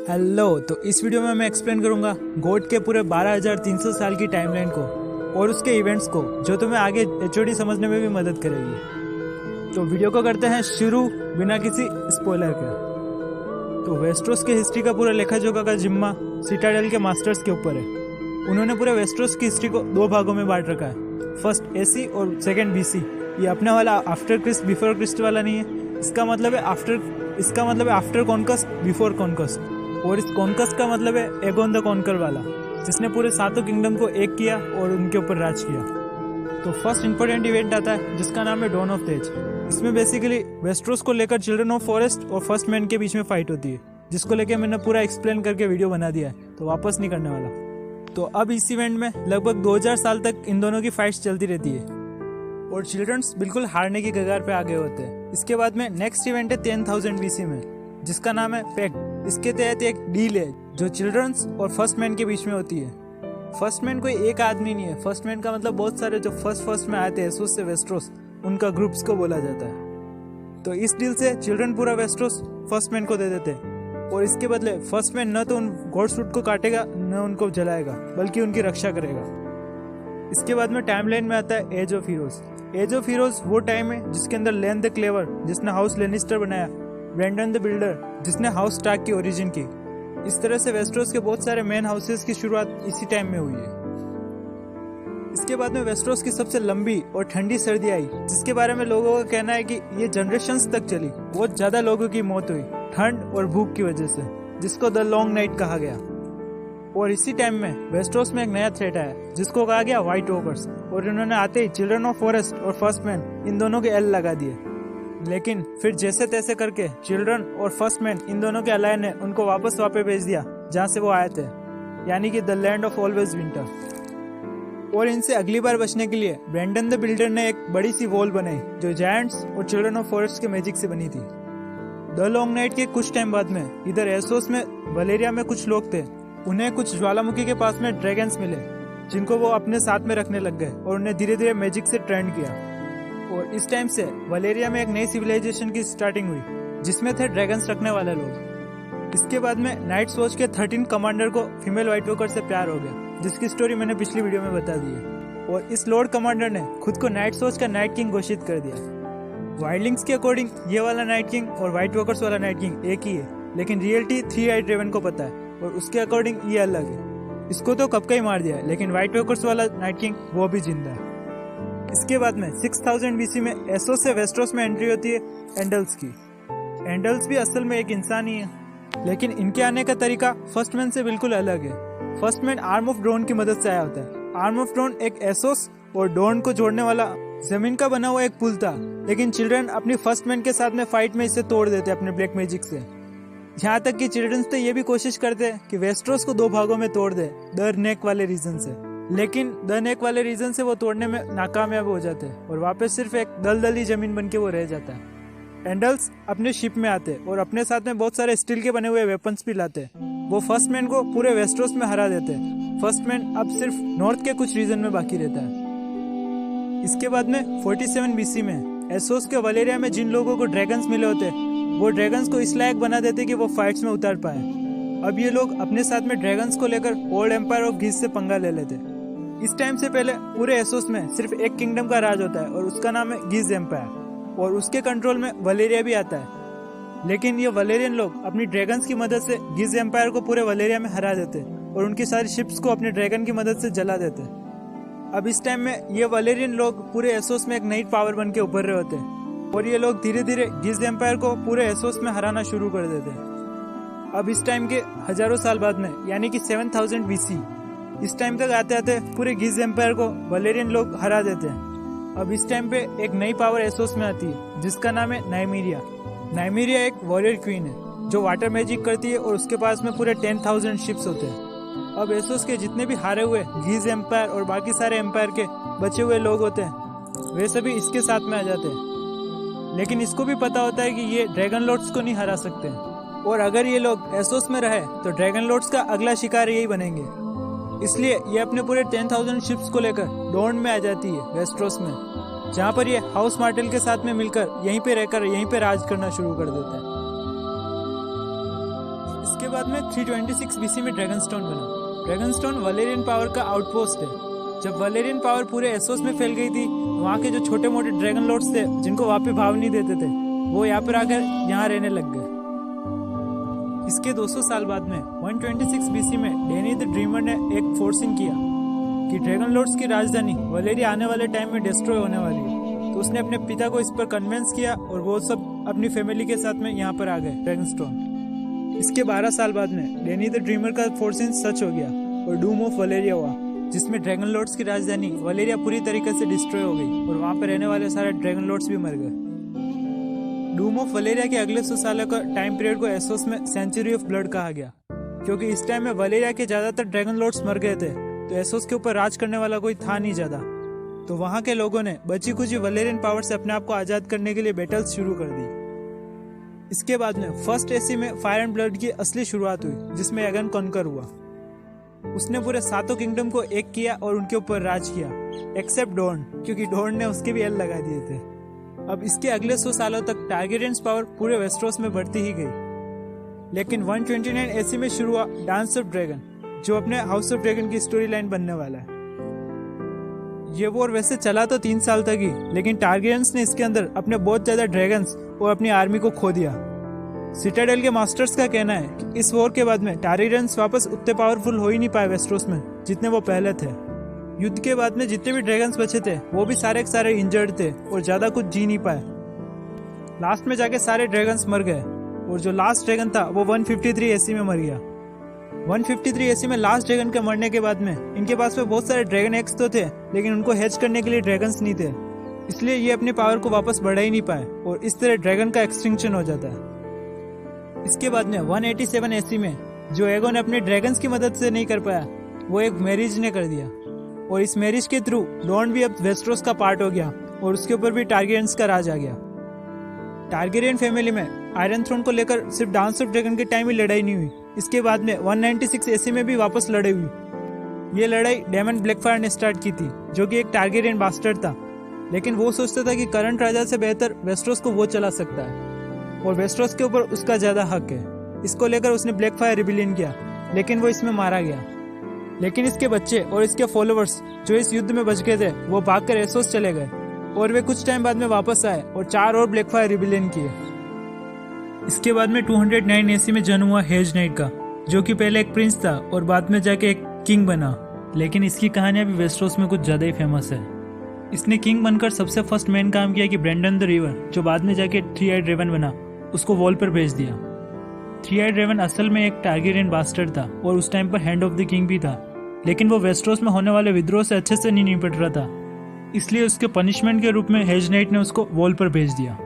Hello. तो इस video में मैं एक्सप्लेन करूंगा गोट के पूरे 12,300 साल की टाइमलाइन को और उसके इवेंट्स को, जो तुम्हें आगे एचओडी समझने में भी मदद करेगी। तो वीडियो को करते हैं शुरू बिना किसी स्पॉइलर के। तो वेस्ट्रोस की हिस्ट्री का पूरा लेखा जोखा का जिम्मा सिटाडेल के मास्टर्स के ऊपर है। उन्होंने पूरे वेस्ट्रोस की हिस्ट्री को दो भागों में बांट रखा है, फर्स्ट एसी और सेकेंड बीसी। ये अपने वाला आफ्टर क्रिस्ट बिफोर क्रिस्ट वाला नहीं है। इसका मतलब है आफ्टर कॉन्कस्ट बिफोर कॉन्कस्ट। और इस कॉन्कस्ट का मतलब है एगोन द कॉन्कर वाला, जिसने पूरे सातों किंगडम को एक किया और उनके ऊपर राज किया। तो फर्स्ट इंपॉर्टेंट इवेंट आता है जिसका नाम है डॉन ऑफ द एज। इसमें बेसिकली वेस्ट्रोस को लेकर चिल्ड्रन ऑफ फॉरेस्ट और फर्स्ट मैन के बीच में फाइट होती है, जिसको लेकर मैंने पूरा एक्सप्लेन करके वीडियो बना दिया है, तो वापस नहीं करने वाला। तो अब इस इवेंट में लगभग 2000 साल तक इन दोनों की फाइट्स चलती रहती है और चिल्ड्रंस बिल्कुल हारने की कगार पे आगे होते हैं। इसके बाद में नेक्स्ट इवेंट है 10,000 बीसी में, जिसका नाम है पैक्ट। इसके तहत एक डील है जो चिल्ड्रंस और फर्स्ट मैन के बीच में होती है। फर्स्ट मैन कोई एक आदमी नहीं है। फर्स्ट मैन का मतलब बहुत सारे जो फर्स्ट में आए थे एसोस से वेस्ट्रोस, उनका ग्रुप्स को बोला जाता है। तो इस डील से चिल्ड्रन पूरा वेस्ट्रोस फर्स्ट मैन को दे देते हैं और इसके बदले फर्स्ट मैन न तो उन गॉड सूट को काटेगा न उनको जलाएगा, बल्कि उनकी रक्षा करेगा। इसके बाद में टाइमलाइन में आता है age of heroes. Age of heroes वो टाइम है जिसके अंदर लेन द क्लेवर, जिसने हाउस लेनिस्टर बनाया, ब्रेंडन द बिल्डर, जिसने हाउस स्टार्क की ओरिजिन की। इस तरह से वेस्ट्रोस के बहुत सारे मेन हाउसेस की शुरुआत इसी टाइम में हुई है। इसके बाद में वेस्ट्रोस की सबसे लंबी और ठंडी सर्दी आई, जिसके बारे में लोगों का कहना है कि ये जनरेशंस तक चली। बहुत ज्यादा लोगों की मौत हुई ठंड और भूख की वजह से, जिसको द लॉन्ग नाइट कहा गया। और इसी टाइम में वेस्ट्रोस में एक नया थ्रेट आया जिसको कहा गया व्हाइट वॉकर्स, और इन्होंने आते ही चिल्ड्रन ऑफ फॉरेस्ट और फर्स्ट मैन इन दोनों के एल लगा दिए। लेकिन फिर जैसे तैसे करके चिल्ड्रन और फर्स्ट मैन इन दोनों के अलाय ने उनको वापस भेज दिया जहाँ से वो आए थे, यानी कि the land of always winter. और इनसे अगली बार बचने के लिए ब्रेंडन द बिल्डर ने एक बड़ी सी वॉल बनाई जो जायंट्स और चिल्ड्रन ऑफ फॉरेस्ट के मैजिक से बनी थी। द लॉन्ग नाइट के कुछ टाइम बाद में इधर एसोस में वलेरिया में कुछ लोग थे। उन्हें कुछ ज्वालामुखी के पास में ड्रैगन्स मिले, जिनको वो अपने साथ में रखने लग गए और उन्हें धीरे धीरे मैजिक से ट्रेंड किया। और इस टाइम से वलेरिया में एक नई सिविलाइजेशन की स्टार्टिंग हुई, जिसमें थे ड्रैगन्स रखने वाले लोग। इसके बाद में नाइट वॉच के 13 कमांडर को फीमेल व्हाइट वॉकर से प्यार हो गया, जिसकी स्टोरी मैंने पिछली वीडियो में बता दी है। और इस लॉर्ड कमांडर ने खुद को नाइट वॉच का नाइट किंग घोषित कर दिया। वाइल्डलिंग्स के अकॉर्डिंग ये वाला नाइट किंग और व्हाइट वॉकर्स वाला नाइट किंग एक ही है, लेकिन रियलिटी 3 आइड रेवन को पता है और उसके अकॉर्डिंग ये अलग है। इसको तो कब का ही मार दिया है, लेकिन व्हाइट वॉकर्स वाला नाइट किंग वो भी जिंदा है। इसके बाद में 6000 बीसी में एसोस से वेस्ट्रोस में एंट्री होती है एंडल्स की। एंडल्स भी असल में एक इंसान ही है, लेकिन इनके आने का तरीका फर्स्ट मैन से बिल्कुल अलग है। First man arm of drone की मदद से आया होता है। आर्म ऑफ ड्रोन एक एसोस और डॉन को जोड़ने वाला जमीन का बना हुआ एक पुल था, लेकिन चिल्ड्रन अपनी फर्स्ट मैन के साथ में फाइट में इसे तोड़ देते अपने ब्लैक मैजिक से। यहाँ तक कि चिल्ड्रन तो ये भी कोशिश करते कि वेस्ट्रोस को 2 भागों में तोड़ दे द नेक वाले रीजन से, लेकिन द नेक वाले रीजन से वो तोड़ने में नाकामयाब हो जाते हैं और वापस सिर्फ एक दलदली जमीन बन के वो रह जाता है। एंडल्स अपने शिप में आते और अपने साथ में बहुत सारे स्टील के बने हुए वेपन्स भी लाते। वो फर्स्ट मैन को पूरे वेस्ट्रोस में हरा देते। फर्स्ट मैन अब सिर्फ नॉर्थ के कुछ रीजन में बाकी रहता है। इसके बाद में 47 बीसी में एसोस के वलेरिया में जिन लोगों को ड्रैगन्स मिले होते, वो ड्रैगन्स को इस लायक बना देते कि वो फाइट्स में उतर पाए। अब ये लोग अपने साथ में ड्रैगन्स को लेकर ओल्ड एम्पायर ऑफ गीज से पंगा ले लेते। इस टाइम से पहले पूरे एसोस में सिर्फ एक किंगडम का राज होता है और उसका नाम है गीज एम्पायर, और उसके कंट्रोल में वलेरिया भी आता है। लेकिन ये वलेरियन लोग अपनी ड्रैगन्स की मदद से गीज एम्पायर को पूरे वलेरिया में हरा देते और उनकी सारी शिप्स को अपने ड्रैगन की मदद से जला देते। अब इस टाइम में ये वलेरियन लोग पूरे एसोस में एक नई पावर बन के उभर रहे होते और ये लोग धीरे धीरे गीज एम्पायर को पूरे एसोस में हराना शुरू कर देते। अब इस टाइम के हजारों साल बाद में, यानी कि 7000 बीसी, इस टाइम तक आते आते पूरे गीज एम्पायर को वलेरियन लोग हरा देते हैं। अब इस टाइम पे एक नई पावर एसोस में आती है, जिसका नाम है नाइमीरिया। नाइमीरिया एक वॉरियर क्वीन है जो वाटर मैजिक करती है और उसके पास में पूरे 10,000 शिप्स होते हैं। अब एसोस के जितने भी हारे हुए गीज एम्पायर और बाकी सारे एम्पायर के बचे हुए लोग होते हैं, वे सभी इसके साथ में आ जाते हैं। लेकिन इसको भी पता होता है कि ये ड्रैगन लॉर्ड्स को नहीं हरा सकते, और अगर ये लोग एसोस में रहे तो ड्रैगन लॉर्ड्स का अगला शिकार यही बनेंगे। इसलिए ये अपने पूरे 10,000 शिप्स को लेकर डॉन में आ जाती है वेस्ट्रोस में, जहाँ पर ये हाउस मार्टेल के साथ में मिलकर यहीं पे रहकर यहीं पे राज करना शुरू कर देते हैं। इसके बाद में 326 बीसी में ड्रैगनस्टोन बना। ड्रैगनस्टोन वलेरियन पावर का आउटपोस्ट है। जब वलेरियन पावर पूरे एसोस में फैल गई थी, वहाँ के जो छोटे मोटे ड्रैगन लॉर्ड्स थे जिनको वहाँ पे भाव नहीं देते थे, वो यहाँ पर आकर यहाँ रहने लग गए। इसके 200 साल बाद में 126 बीसी में डेनी द ड्रीमर ने एक फोर्सिंग किया कि ड्रैगन लॉर्ड्स की राजधानी वलेरिया आने वाले टाइम में डिस्ट्रॉय होने वाली है। तो उसने अपने पिता को इस पर कन्विंस किया और वो सब अपनी फैमिली के साथ में यहाँ पर आ गए ड्रैगनस्टोन। इसके 12 साल बाद में डेनी द ड्रीमर का फोर्सिंग सच हो गया और डूम ऑफ वलेरिया हुआ, जिसमें ड्रैगन लॉर्ड्स की राजधानी वलेरिया पूरी तरीके से डिस्ट्रॉय हो गई और वहाँ पर रहने वाले सारे ड्रैगन लॉर्ड्स भी मर गए। डूम ऑफ वलेरिया के अगले 100 सालों का टाइम पीरियड को एसोस में सेंचुरी ऑफ ब्लड कहा गया, क्योंकि इस टाइम में वलेरिया के ज्यादातर ड्रैगन लॉर्ड्स मर गए थे, तो एसोस के ऊपर राज करने वाला कोई था नहीं ज्यादा। तो वहां के लोगों ने बची कुछ वलेरियन पावर से अपने आप को आजाद करने के लिए बैटल्स शुरू कर दी। इसके बाद में फर्स्ट एसी में फायर एंड ब्लड की असली शुरुआत हुई, जिसमें एगन कॉन्कर हुआ। उसने पूरे 7 किंगडम को एक किया और उनके ऊपर राज किया, एक्सेप्ट डॉर्न, क्योंकि डॉर्न ने उसके भी एल लगा दिए थे। अब इसके अगले 100 सालों तक टारगेरियंस पावर पूरे वेस्टरोस में बढ़ती ही गई। लेकिन 129 एसी में शुरू हुआ डांस ऑफ ड्रैगन, जो अपने हाउस ऑफ ड्रैगन की स्टोरी लाइन बनने वाला है। ये वॉर वैसे चला तो 3 साल तक ही, लेकिन टारगेरियंस ने इसके अंदर अपने बहुत ज्यादा ड्रैगन्स और अपनी आर्मी को खो दिया। सिटाडेल के मास्टर्स का कहना है कि इस वॉर के बाद में टारगेरियंस वापस उतने पावरफुल हो ही नहीं पाए वेस्टरोस में जितने वो पहले थे। युद्ध के बाद में जितने भी ड्रैगन्स बचे थे वो भी सारे के सारे इंजर्ड थे और ज्यादा कुछ जी नहीं पाए। लास्ट में जाके सारे ड्रैगन्स मर गए और जो लास्ट ड्रैगन था वो 153 एसी में मर गया। 153 एसी में लास्ट ड्रैगन के मरने के बाद में इनके पास में बहुत सारे ड्रैगन एग्स तो थे, लेकिन उनको हैच करने के लिए ड्रैगन्स नहीं थे, इसलिए ये अपनी पावर को वापस बढ़ा ही नहीं पाए और इस तरह ड्रैगन का एक्सटिंक्शन हो जाता है। इसके बाद में 187 एसी में जो एगोन अपने ड्रैगन्स की मदद से नहीं कर पाया, वो एक मैरिज ने कर दिया और इस मैरिज के थ्रू डॉन भी अब वेस्टरोस का पार्ट हो गया और उसके ऊपर भी टारगेरियंस का राज आ गया। टारगेरियन फैमिली में आयरन थ्रोन को लेकर सिर्फ डांस ऑफ ड्रैगन के टाइम ही लड़ाई नहीं हुई, इसके बाद में 196 एसी में भी वापस लड़ाई हुई। ये लड़ाई डेमन ब्लैकफायर ने स्टार्ट की थी, जो कि एक टारगेरियन बास्टर्ड था, लेकिन वो सोचता था कि करंट राजा से बेहतर वेस्टरोस को वो चला सकता है और वेस्टरोस के ऊपर उसका ज्यादा हक है। इसको लेकर उसने ब्लैकफायर रिबिलियन किया, लेकिन वो इसमें मारा गया। लेकिन इसके बच्चे और इसके फॉलोअर्स जो इस युद्ध में बच गए थे, वो भागकर एसोस चले गए और वे कुछ टाइम बाद में वापस आए और 4 और ब्लैकफायर रिबिलियन किए। इसके बाद में 209 एसी में जन्म हुआ हेज नाइट का, जो कि पहले एक प्रिंस था और बाद में जाके एक किंग बना, लेकिन इसकी कहानियां भी वेस्टरोस में कुछ ज्यादा ही फेमस है। इसने किंग बनकर सबसे फर्स्ट मेन काम किया कि ब्रेंडन द रिवर, जो बाद में जाके 3 आइड रेवन बना, उसको वॉल पर भेज दिया। 3 आइड रेवन असल में एक टारगेरियन बास्टर्ड था और उस टाइम पर हैंड ऑफ द किंग भी था, लेकिन वो वेस्टरोस में होने वाले विद्रोह से अच्छे से नहीं निपट रहा था, इसलिए उसके पनिशमेंट के रूप में हेज नाइट ने उसको वॉल पर भेज दिया।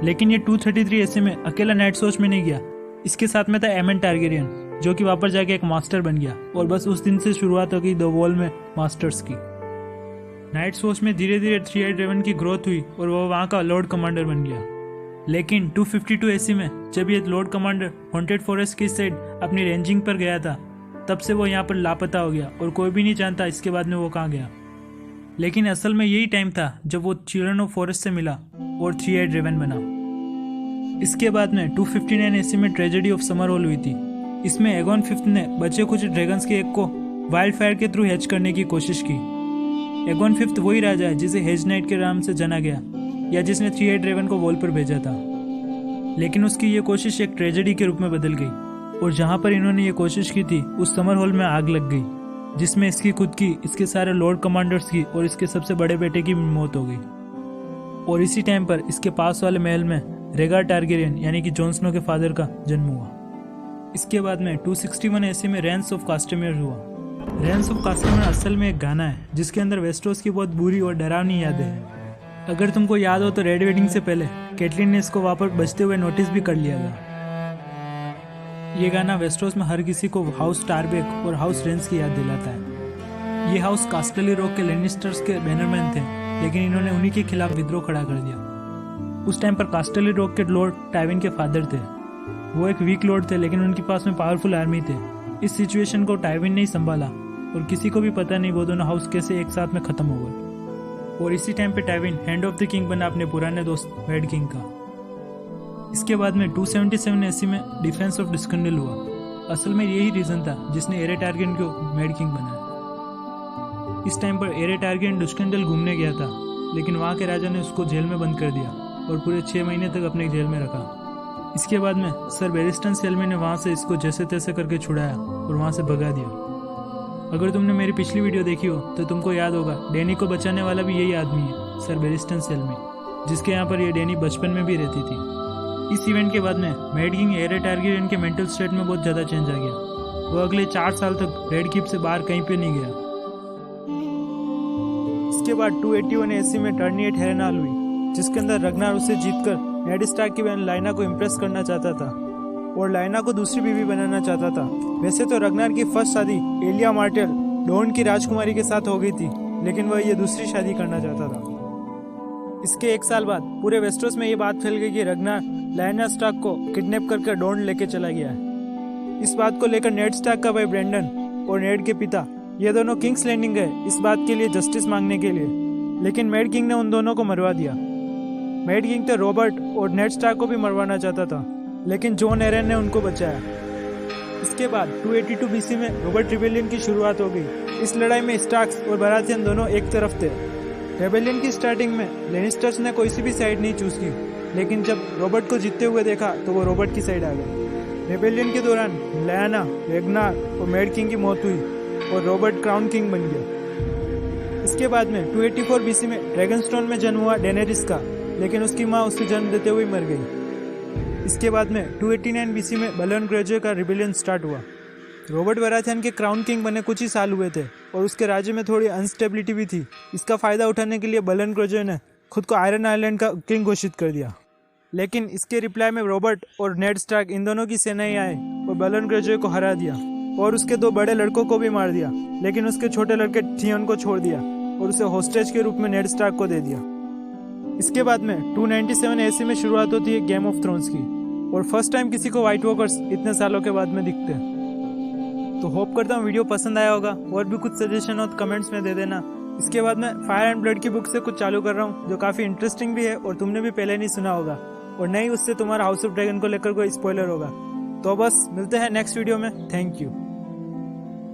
लेकिन ये 233 एसी में अकेला नाइट सोच में नहीं गया, इसके साथ में था एमन टारगेरियन, जो कि वापस जाके एक मास्टर बन गया और बस उस दिन से शुरुआत हो गई द वॉल में मास्टर्स की। नाइट सोच में धीरे धीरे 3 आइड रेवन की ग्रोथ हुई और वो वहाँ का लॉर्ड कमांडर बन गया। लेकिन 252 एसी में जब ये लॉर्ड कमांडर हॉन्टेड फॉरेस्ट की साइड अपनी रेंजिंग पर गया था, तब से वो यहाँ पर लापता हो गया और कोई भी नहीं जानता इसके बाद में वो कहाँ गया। लेकिन असल में यही टाइम था जब वो चिल्ड्रन ऑफ फॉरेस्ट से मिला और 3 आइड रेवन बना। इसके बाद में 259 एसी में ट्रेजेडी ऑफ समरहोल हुई थी। इसमें एगोन फिफ्थ ने बचे कुछ ड्रैगन्स के एक को वाइल्ड फायर के थ्रू हैच करने की कोशिश की। एगोन फिफ्थ वही राजा है जिसे हेज नाइट के नाम से जाना गया, या जिसने 3 आइड रेवन को वॉल पर भेजा था। लेकिन उसकी ये कोशिश एक ट्रेजेडी के रूप में बदल गई और जहाँ पर इन्होंने ये कोशिश की थी उस समर होल में आग लग गई, जिसमें इसकी खुद की, इसके सारे लॉर्ड कमांडर्स की और इसके सबसे बड़े बेटे की मौत हो गई। और इसी टाइम पर इसके पास वाले महल में रेगार टारगेरियन यानी कि जॉन स्नो के फादर का जन्म हुआ। इसके बाद में 261 एसी में रेंस ऑफ कास्टेमियर हुआ। रेंस ऑफ कास्टेमियर असल में एक गाना है जिसके अंदर वेस्टरोस की बहुत बुरी और डरावनी यादें हैं। अगर तुमको याद हो तो रेड वेडिंग से पहले कैटलिन ने इसको वापस बजते हुए नोटिस भी कर लिया था। ये गाना वेस्टरोस में हर किसी को हाउस टारबेक और हाउस रेंस की याद दिलाता है। ये हाउस कास्टली रॉक के लेनिस्टर्स के बैनरमैन थे, लेकिन इन्होंने उन्हीं के खिलाफ विद्रोह खड़ा कर दिया। उस टाइम पर कास्टली रॉक के लॉर्ड टाइविन के फादर थे। वो एक वीक लॉर्ड थे, लेकिन उनके पास में पावरफुल आर्मी थे। इस सिचुएशन को टाइविन ने ही संभाला और किसी को भी पता नहीं वो दोनों हाउस कैसे एक साथ में खत्म हो गए। और इसी टाइम पे Tywin hand of the king बना अपने पुराने दोस्त रेड किंग का। इसके बाद में 277 एसी में डिफेंस ऑफ डुस्कंडल हुआ। असल में यही रीज़न था जिसने एरे टारगेन को मेड किंग बनाया। इस टाइम पर एरे टारगेन डुस्कंडल घूमने गया था, लेकिन वहाँ के राजा ने उसको जेल में बंद कर दिया और पूरे 6 महीने तक अपने जेल में रखा। इसके बाद में सर बेरिस्टन सेल्मे ने वहाँ से इसको जैसे तैसे करके छुड़ाया और वहाँ से भगा दिया। अगर तुमने मेरी पिछली वीडियो देखी हो तो तुमको याद होगा डैनी को बचाने वाला भी यही आदमी है, सर बेरिस्टन सेल्मे, जिसके यहाँ पर ये डैनी बचपन में भी रहती थी। इस इवेंट के बाद में मेड किंग एरे टारगेरियन के मेंटल स्टेट में बहुत ज़्यादा चेंज आ गया। वो अगले 4 साल तक रेड कीप से बाहर कहीं पे नहीं गया। इसके बाद 281 एसी में टर्निएट हेरेनाल हुई, जिसके अंदर रग्नार उसे जीतकर नेड स्टार्क की बहन लाइना को इम्प्रेस करना चाहता था और लाइना को दूसरी बीवी बनाना चाहता था। वैसे तो रग्नार की फर्स्ट शादी एलिया मार्टेल डॉन की राजकुमारी के साथ हो गई थी, लेकिन वह ये दूसरी शादी करना चाहता था। इसके 1 साल बाद पूरे वेस्टरोस में ये बात फैल गई कि रग्नार लाइना स्टार्क को किडनैप करके डॉन लेके चला गया है। इस बात को लेकर नेड स्टार्क का भाई ब्रेंडन और नेड के पिता ये दोनों किंग्स लैंडिंग गए इस बात के लिए जस्टिस मांगने के लिए, लेकिन मेड किंग ने उन दोनों को मरवा दिया। मेड किंग तो रॉबर्ट और नेड स्टार्क को भी मरवाना चाहता था, लेकिन जॉन एरन ने उनको बचाया। इसके बाद 282 बीसी में रॉबर्ट रिबेलियन की शुरुआत हो गई। इस लड़ाई में स्टार्क्स और बराथियन दोनों एक तरफ थे। रेबेलियन की स्टार्टिंग में लेनिस्टर्स ने कोई सी भी साइड नहीं चूज की, लेकिन जब रॉबर्ट को जीतते हुए देखा तो वो रॉबर्ट की साइड आ गए। रेबेलियन के दौरान लायना, रेगनार और मेड किंग की मौत हुई और रॉबर्ट क्राउन किंग बन गया। इसके बाद में 284 बीसी में ड्रैगनस्टोन में जन्म हुआ डेनेरिस का, लेकिन उसकी माँ उसे जन्म देते हुए मर गई। इसके बाद में 289 बीसी में बलन ग्रेजे का रिबेलियन स्टार्ट हुआ। रॉबर्ट बराथियन के क्राउन किंग बने कुछ ही साल हुए थे और उसके राज्य में थोड़ी अनस्टेबिलिटी भी थी। इसका फायदा उठाने के लिए बलन ग्रेजे ने खुद को आयरन आइलैंड का किंग घोषित कर दिया, लेकिन इसके रिप्लाई में रॉबर्ट और नेड स्टार्क इन दोनों की सेनाएं आए और बलन ग्रेजे को हरा दिया और उसके 2 बड़े लड़कों को भी मार दिया, लेकिन उसके छोटे लड़के थियन को छोड़ दिया और उसे होस्टेज के रूप में नेड स्टार्क को दे दिया। इसके बाद में 297 एसी में शुरुआत होती है गेम ऑफ थ्रोन्स की और फर्स्ट टाइम किसी को व्हाइट वॉकर्स इतने सालों के बाद में दिखते हैं। तो होप करता हूँ वीडियो पसंद आया होगा, और भी कुछ सजेशन हो तो कमेंट्स में दे देना। इसके बाद मैं फायर एंड ब्लड की बुक से कुछ चालू कर रहा हूँ जो काफ़ी इंटरेस्टिंग भी है और तुमने भी पहले नहीं सुना होगा, और नहीं उससे तुम्हारा हाउस ऑफ ड्रैगन को लेकर कोई स्पॉइलर होगा। तो बस मिलते हैं नेक्स्ट वीडियो में। Thank you.